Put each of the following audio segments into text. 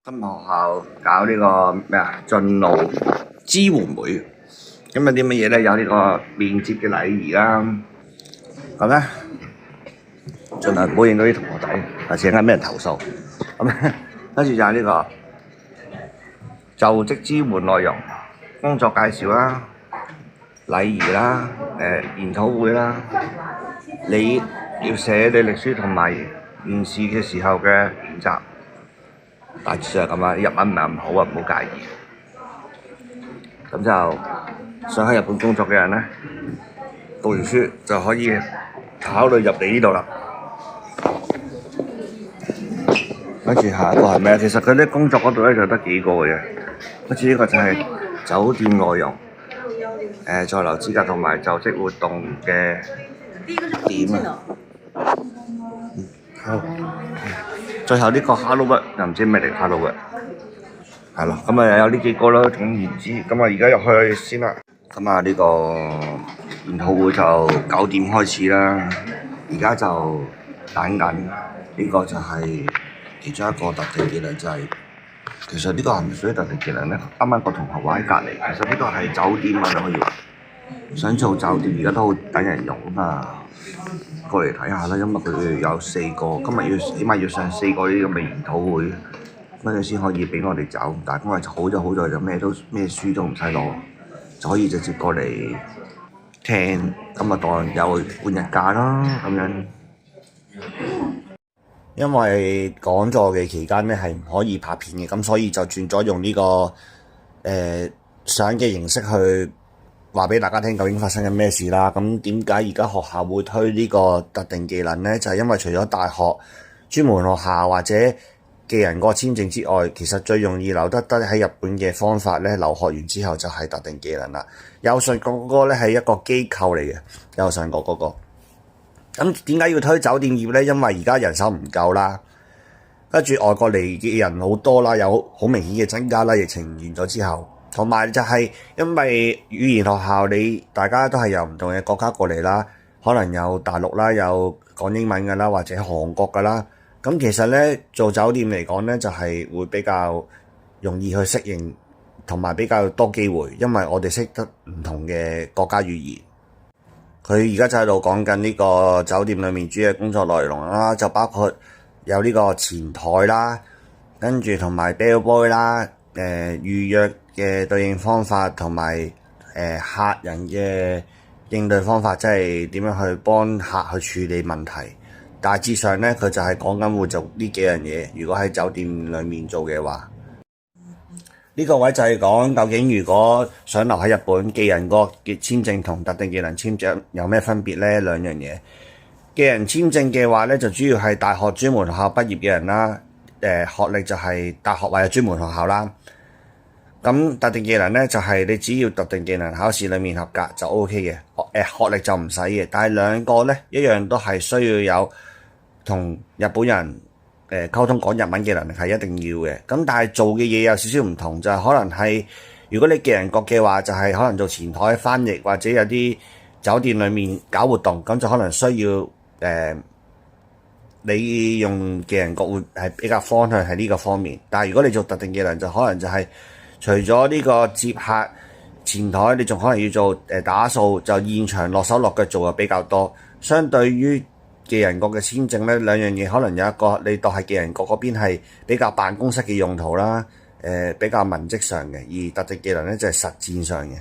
今日學校搞呢個咩啊進路支援會，咁有啲乜嘢咧？有呢個面接嘅禮儀啦，咁咧盡量唔好影到啲同學仔，或者間俾人投訴。咁咧跟住就係呢個就職支援內容、工作介紹啦、禮儀啦、研討會啦，你要寫履歷書同埋面試嘅時候嘅練習。大致上係咁啦，日文唔係咁好啊，唔好介意。咁就想喺日本工作嘅人咧，讀完書就可以考慮入嚟呢度啦。跟住下一個係咩？其實佢啲工作嗰度咧就得幾個嘅啫。跟住呢個就係酒店內容、在留資格同埋就職活動嘅點啊。好。最後呢個 Hello Work 又唔知咩嚟 Hello Work， 係咯，咁啊有呢幾個啦，總言之，咁啊而家入去先啦。咁啊呢個研討會就9點開始啦，而家就等緊。呢個就係其中一個特定技能，就係其實呢個係咪屬於特定技能咧？啱啱個同學話喺隔離，其實呢個係酒店啊，你可以話想做酒店，而家都好等人用啊嘛。過嚟睇下啦，因為佢有4個，今日起碼要上4個呢啲咁嘅研討會，跟住先可以俾我哋走。但係今日好在就咩書都唔使攞，就可以直接過嚟聽。今日當有半日假啦咁樣。因為講座嘅期間咧係唔可以拍片嘅，咁所以就轉咗用呢個相嘅形式去話俾大家聽究竟發生緊咩事啦。咁點解而家學校會推呢個特定技能呢？就係因為除咗大學、專門學校或者嘅人個簽證之外，其實最容易留得喺日本嘅方法咧，留學完之後就係特定技能啦。右上角嗰個咧係一個機構嚟嘅，右上角嗰個。咁點解要推酒店業呢？因為而家人手唔夠啦，跟住外國嚟嘅人好多啦，有好明顯嘅增加啦。疫情完咗之後。同埋就係因為語言學校大家都係由唔同嘅國家過嚟啦，可能有大陸啦，有講英文㗎啦，或者韓國㗎啦。咁其實咧做酒店嚟講咧，就係會比較容易去適應，同埋比較多機會，因為我哋識得唔同嘅國家語言。佢而家就喺度講緊呢個酒店裡面主要嘅工作內容啦，就包括有呢個前台啦，跟住同埋 bellboy 啦，預約嘅對應方法同埋客人嘅應對方法，即係點樣去幫客去處理問題。大致上咧，佢就係講緊會做呢幾樣嘢。如果喺酒店裡面做嘅話，呢個位就係講究竟如果想留喺日本，技人個嘅簽證同特定技能簽證有咩分別咧？兩樣嘢。技人簽證嘅話咧，就主要係大學專門學校畢業嘅人啦，學歷就係大學或者專門學校啦。咁特定技能咧就係你只要特定技能考試裡面合格就 OK 嘅，學歷就唔使嘅。但係兩個咧一樣都係需要有同日本人溝通講日文嘅能力係一定要嘅。咁但係做嘅嘢有少少唔同，就係可能係如果你技人國嘅話，就係可能做前台翻譯，或者有啲酒店裡面搞活動，咁就可能需要你用技人國會係比較方向係呢個方面。但係如果你做特定技能，就可能就係除咗呢個接客前台，你仲可能要做打掃，就現場落手落腳做嘅比較多。相對於技人國嘅簽證咧，兩樣嘢可能有一個你當係技人國嗰邊係比較辦公室嘅用途啦，比較文職上嘅，而特定技能咧就係實戰上嘅。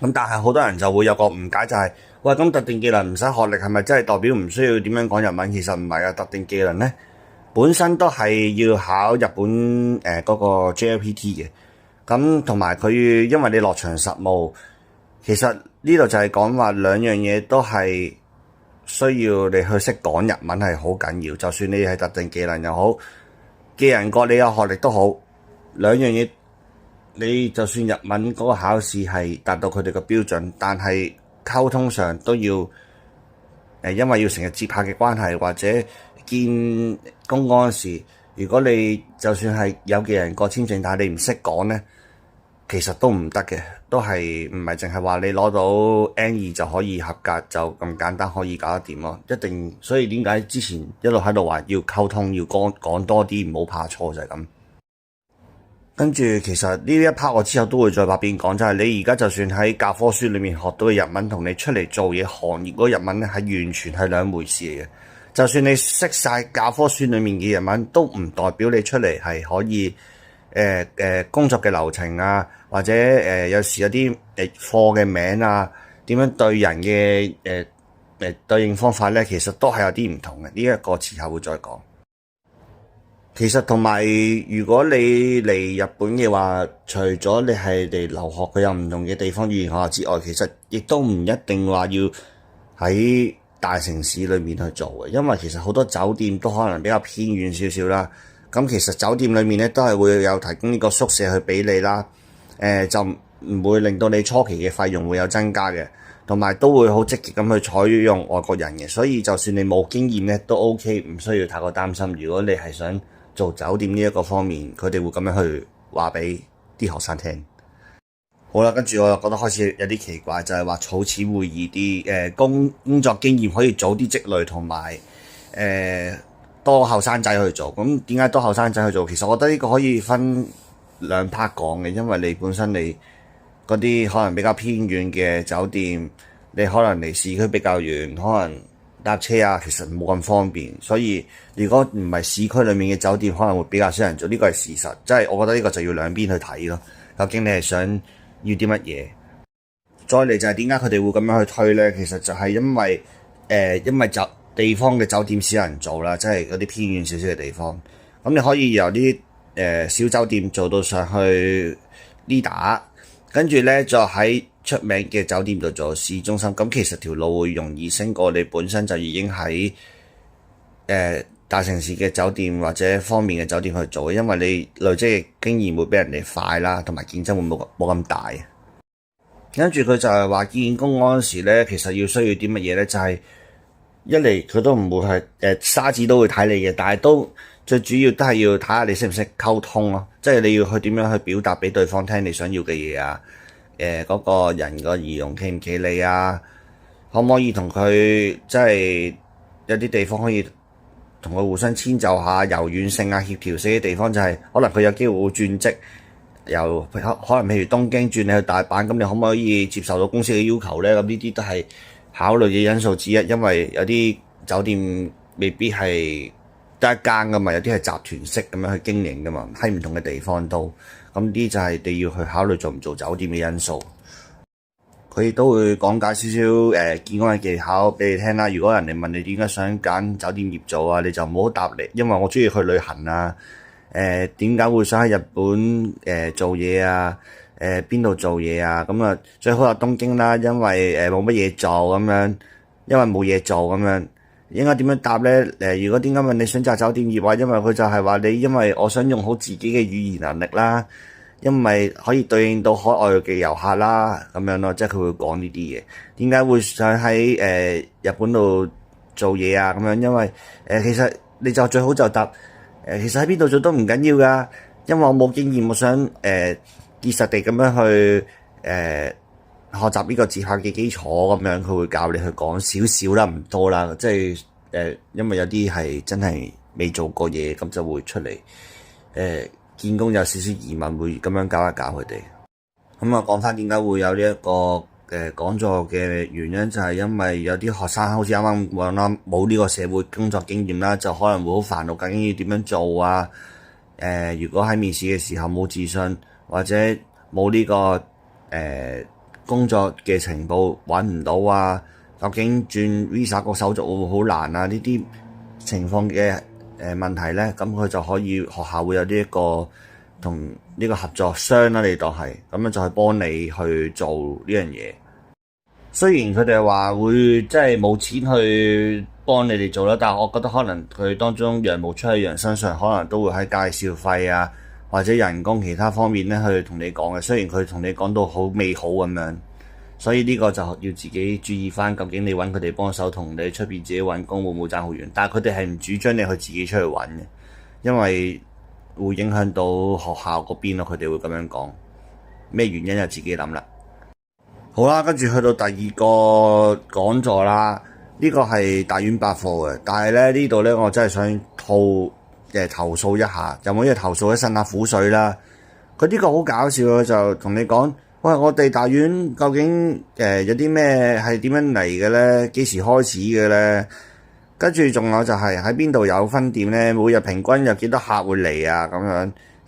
咁但係好多人就會有個誤解，就係喂，咁特定技能唔使學歷係咪真係代表唔需要點樣講日文？其實唔係啊，特定技能咧本身都係要考日本嗰個 JLPT 嘅。咁同埋佢因為你落場實務，其實呢度就係講話兩樣嘢都係需要你去識講日文係好緊要。就算你係特定技能又好，技人國你有學歷都好，兩樣嘢你就算日文嗰個考試係達到佢哋嘅標準，但係溝通上都要因為要成日接客嘅關係，或者見工嗰陣時，如果你就算係有技人國簽證，但係你唔識講咧，其實都唔得嘅，都係唔係淨係話你攞到 N2 就可以合格就咁簡單可以搞得掂咯。一定，所以點解之前一路喺度話要溝通，要講多啲，唔好怕錯就係咁。跟住其實呢一 part 我之後都會再白邊講，就係你而家就算喺教科書裏面學到嘅日文，同你出嚟做嘢行業嗰個日文咧，係完全係兩回事嚟嘅。就算你識晒教科書裏面嘅日文，都唔代表你出嚟係可以工作嘅流程啊，或者有時有啲課嘅名啊，點樣對人嘅對應方法咧，其實都係有啲唔同嘅。呢一個遲後會再講。其實同埋，如果你嚟日本嘅話，除咗你係嚟留學，佢有唔同嘅地方語言學校之外，其實亦都唔一定話要喺大城市裏面去做嘅，因為其實好多酒店都可能比較偏遠少少啦。咁其實酒店裏面咧都係會有提供呢個宿舍去俾你啦。就唔會令到你初期嘅費用會有增加嘅，同埋都會好積極咁去採用外國人嘅，所以就算你冇經驗咧都 OK，唔需要太過擔心。如果你係想做酒店呢一個方面，佢哋會咁樣去話俾啲學生聽。好啦，跟住我又覺得開始有啲奇怪，就係話儲錢會易啲，工作經驗可以早啲積累，同埋多後生仔去做。咁點解多後生仔去做？其實我覺得呢個可以分兩 part 講嘅，因為你本身你嗰啲可能比較偏遠嘅酒店，你可能離市區比較遠，可能搭車啊，其實冇咁方便。所以如果唔係市區裡面嘅酒店，可能會比較少人做，呢個係事實。即係我覺得呢個就要兩邊去睇咯。究竟你係想要啲乜嘢？再嚟就係點解佢哋會咁樣去推呢？其實就係因為地方嘅酒店少人做啦，即係嗰啲偏遠少少嘅地方。咁你可以由啲小酒店做到上去 leader， 跟住咧再喺出名嘅酒店度做市中心。咁其實條路會容易升過你本身就已經喺大城市嘅酒店或者方面嘅酒店去做，因為你累積嘅經驗會比人哋快啦，同埋競爭會冇咁大。跟住佢就係話見工嗰陣時咧，其實要需要啲乜嘢咧？就係一嚟佢都唔會係沙紙都會睇你嘅，但係都最主要都係要睇下你識唔識溝通咯，即係你要去點樣去表達俾對方聽你想要嘅嘢啊。嗰個人個儀容企唔企理啊？可唔可以同佢即係有啲地方可以同佢互相遷就下，柔軟性啊、協調性嘅地方就係可能佢有機會會轉職，由可能譬如東京轉你去大阪，咁你可唔可以接受到公司嘅要求咧？咁呢啲都係考慮嘅因素之一，因為有啲酒店未必係得一間噶嘛，有啲係集團式咁樣去經營噶嘛，喺唔同嘅地方都，咁啲就係你要去考慮做唔做酒店嘅因素。佢亦都會講解少少見工嘅技巧俾你聽啦。如果人哋問你點解想揀酒店業做啊，你就唔好答你，因為我中意去旅行啊。點解會想喺日本做嘢啊？邊度做嘢啊？咁啊最好係東京啦，因為冇乜嘢做咁樣，因為冇嘢做咁樣。應該點樣答咧？如果點解問你選擇酒店業啊？因為佢就係話你，因為我想用好自己嘅語言能力啦，因為可以對應到海外嘅遊客啦，咁樣咯，即係佢會講呢啲嘢。點解會想喺日本度做嘢啊？咁樣因為其實你就最好就答其實喺邊度做都唔緊要噶，因為我冇經驗，我想結實地咁樣去學習呢個自拍嘅基礎咁樣，佢會教你去講少少啦，唔多啦，即係因為有啲係真係未做過嘢，咁就會出嚟見工有少少疑問，會咁樣教一教佢哋。咁啊，講翻點解會有呢一個講座嘅原因，就係因為有啲學生好似啱啱講啦，冇呢個社會工作經驗啦，就可能會好煩惱，究竟要點樣做啊？如果喺面試嘅時候冇自信，或者冇呢個工作嘅情報揾唔到啊，究竟轉 visa 個手續會唔會好難啊？呢啲情況嘅問題咧，咁佢就可以學校會有呢一個同呢個合作商啦，你當係咁樣就係幫你去做呢樣嘢。雖然佢哋話會即係冇錢去幫你哋做啦，但係我覺得可能佢當中羊毛出喺羊身上，可能都會喺介紹費啊，或者人工其他方面咧去同你講嘅。雖然佢同你講到好美好咁樣，所以呢個就要自己注意翻，究竟你揾佢哋幫手同你出邊自己揾工會唔會爭好遠？但係佢哋係唔主張你去自己出去揾嘅，因為會影響到學校嗰邊咯。佢哋會咁樣講，咩原因就自己諗啦。好啦，跟住去到第二個講座啦，呢個係大丸百貨嘅，但係咧呢度咧我真係想投訴一下，有冇呢個投訴一身下苦水啦？佢呢個好搞笑啊！就同你講，喂，我哋大院究竟有啲咩係點樣嚟嘅咧？幾時開始嘅咧？跟住仲有就係喺邊度有分店咧？每日平均有幾多客會嚟啊？咁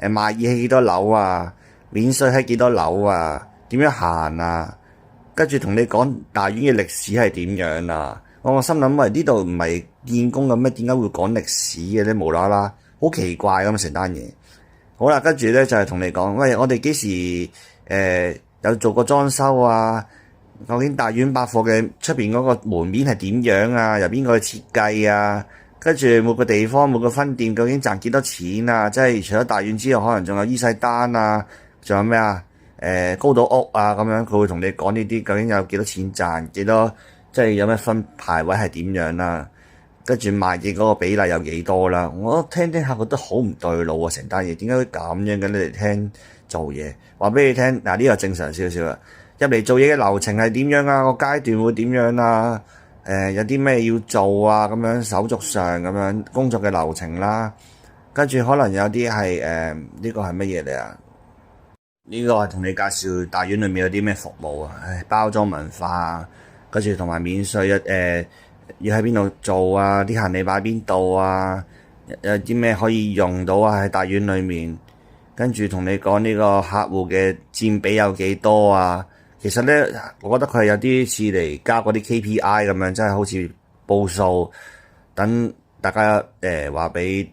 樣賣意喺幾多樓啊？免稅喺幾多樓啊？點樣行啊？跟住同你講大院嘅歷史係點樣啊？我心諗，喂，呢度唔係建工嘅咩？點解會講歷史嘅咧？無啦啦，好奇怪咁成單嘢。好啦，跟住咧就係同你講，喂，我哋幾時有做過裝修啊？究竟大丸百貨嘅出邊嗰個門面係點樣啊？由邊個去設計啊？跟住每個地方每個分店究竟賺幾多錢啊？即係除咗大丸之外，可能仲有伊勢丹啊，仲有咩啊？高島屋啊咁樣，佢會同你講呢啲究竟有幾多錢賺，幾多即係有咩分排位係點樣啦？跟住賣嘅嗰個比例有幾多啦？我聽下覺得好唔對路啊！成單嘢點解會咁樣嘅？你哋聽做嘢話俾你聽，嗱，呢個正常少少啦。入嚟做嘢嘅流程係點樣啊？個階段會點樣啊？有啲咩要做啊？咁樣手續上咁樣工作嘅流程啦。跟住可能有啲係呢個係乜嘢嚟啊？呢個係同你介紹大院裏面有啲咩服務啊？包裝文化啊，跟住同埋免稅要喺邊度做啊？啲行李擺邊度啊？有啲咩可以用到啊？喺大院裏面，跟住同你講呢個客戶嘅佔比有幾多啊？其實咧，我覺得佢係有啲似嚟加嗰啲 KPI 咁樣，真係好似報數，等大家話俾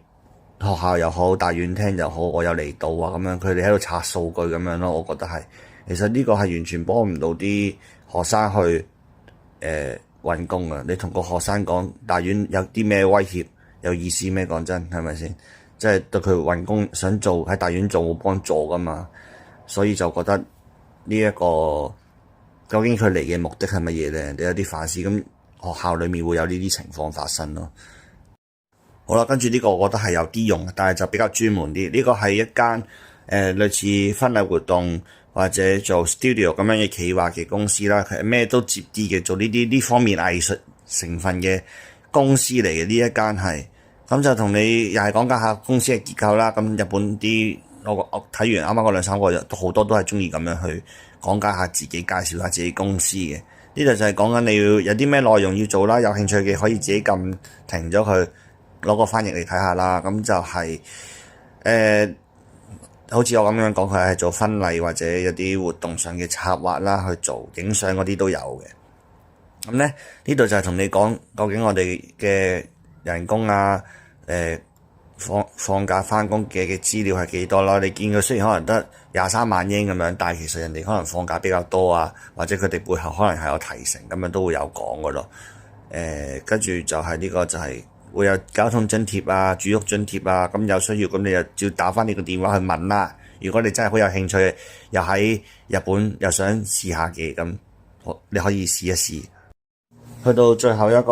學校又好，大院聽又好，我有嚟到啊咁樣，佢哋喺度刷數據咁樣咯。我覺得係，其實呢個係完全幫唔到啲學生去揾工啊！你同個學生講大院有啲咩威脅，有意思咩？講真係咪先？即係對佢揾工想做喺大院做冇幫助噶嘛，所以就覺得呢一個究竟佢嚟嘅目的係乜嘢咧？你有啲反思，咁學校裏面會有呢啲情況發生咯。好啦，跟住呢個我覺得係有啲用，但係就比較專門啲。呢個係一間類似婚禮活動或者做 studio 咁樣嘅企劃嘅公司啦，佢係咩都接啲嘅，做呢方面藝術成分嘅公司嚟嘅。呢一間係咁就同你又係講解下公司嘅結構啦。咁日本啲我睇完啱啱嗰兩三個都好多都係中意咁樣去講解下自己，介紹下自己公司嘅。呢度就係講緊你要有啲咩內容要做啦，有興趣嘅可以自己撳停咗佢，攞個翻譯嚟睇下啦。咁就係好似我咁樣講，佢係做婚禮或者有啲活動上嘅策劃啦，去做影相嗰啲都有嘅。咁咧呢度就係同你講，究竟我哋嘅人工啊，放假翻工嘅資料係幾多啦？你見佢雖然可能得23萬英咁樣，但係其實人哋可能放假比較多啊，或者佢哋背後可能係有提成咁樣都會有講噶咯。跟住就係呢個就係會有交通津貼啊、住屋津貼啊，咁有需要咁你就照打翻你個電話去問啦。如果你真係好有興趣，又喺日本又想試下嘅，咁你可以試一試。去到最後一個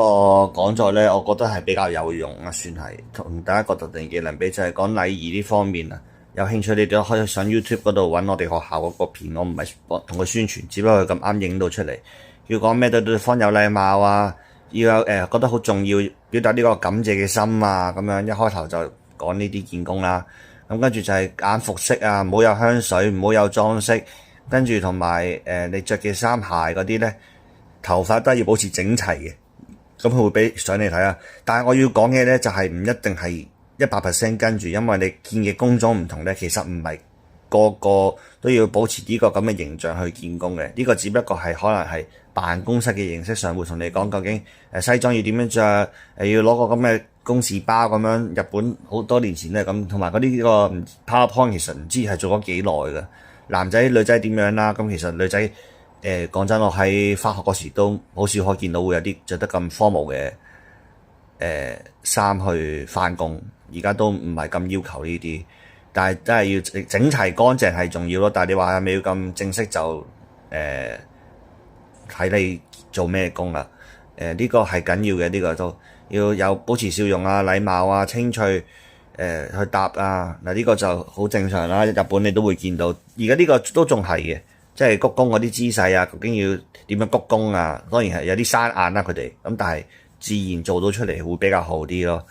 講座咧，我覺得係比較有用啊，算係同大家個特定技能比，就係講禮儀呢方面啊。有興趣你哋都可以上 YouTube 嗰度揾我哋學校嗰個片，我唔係同佢宣傳，只不過佢咁啱影到出嚟。要講咩對方有禮貌啊，要有覺得好重要，表達呢個感謝嘅心啊，咁樣一開頭就講呢啲見工啦。咁跟住就係揀服飾啊，唔好有香水，唔好有裝飾，跟住同埋你着嘅衫鞋嗰啲咧，頭髮都係要保持整齊嘅，咁佢會俾相你睇啊。但係我要講嘅咧就係唔一定係100% 跟住，因為你見嘅工種唔同咧，其實唔係個個都要保持呢個咁嘅形象去見工嘅。呢個只不過係可能係辦公室嘅形式上會同你講究竟西裝要點樣着，要攞個咁嘅公事包咁樣。日本好多年前咧咁，同埋嗰啲個 PowerPoint 其實唔知係做咗幾耐㗎。男仔女仔點樣啦？咁其實女仔講真，我喺返學嗰時都好少可見到會有啲着得咁 formal 嘅衫去返工。而家都唔係咁要求呢啲，但係真係要整齊乾淨係重要咯。但係你話係咪要咁正式就睇你做咩工啦。呢個係緊要嘅，呢個都要有保持笑容啊、禮貌啊、清脆去答啊。嗱，呢個就好正常啦。日本你都會見到，而家呢個都仲係嘅，即係鞠躬嗰啲姿勢啊，究竟要點樣鞠躬啊？當然係有啲生硬啦，佢哋咁，但係自然做到出嚟會比較好啲咯。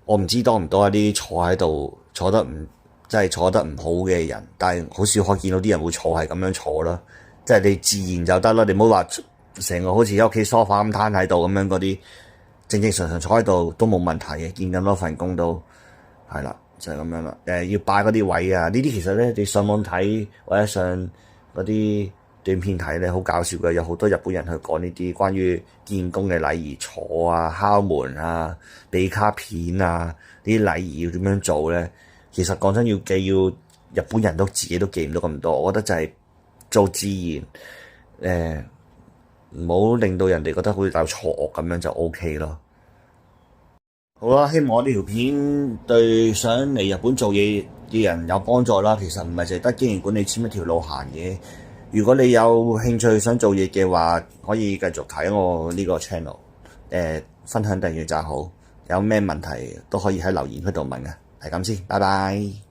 我唔知多唔多一啲坐喺度坐得唔真係坐得唔好嘅人，但係好少可見到啲人會坐係咁樣坐咯。即係你自然就得啦，你唔好話成個好似喺屋企梳化咁攤喺度咁樣嗰啲，正正常常坐喺度都冇問題嘅。見咁多份工都係啦，就係咁樣啦。要擺嗰啲位啊，呢啲其實咧你上網睇或者上嗰啲短片睇咧，好搞笑嘅，有好多日本人去講呢啲關於見工嘅禮儀，坐啊、敲門啊、俾卡片啊，呢啲禮儀要點樣做咧？其實講真要日本人都自己都記唔到咁多，我覺得就係做自然，唔好令到人哋覺得好似有錯愕咁樣就 OK 咯。好啦，希望我呢條片對想嚟日本做嘢嘅人有幫助啦。其實唔係淨係得經營管理簽一條路行嘅。如果你有興趣想做嘢嘅話，可以繼續睇我呢個 channel，分享訂閱就好。有咩問題都可以喺留言區度問嘅。係咁先，拜拜。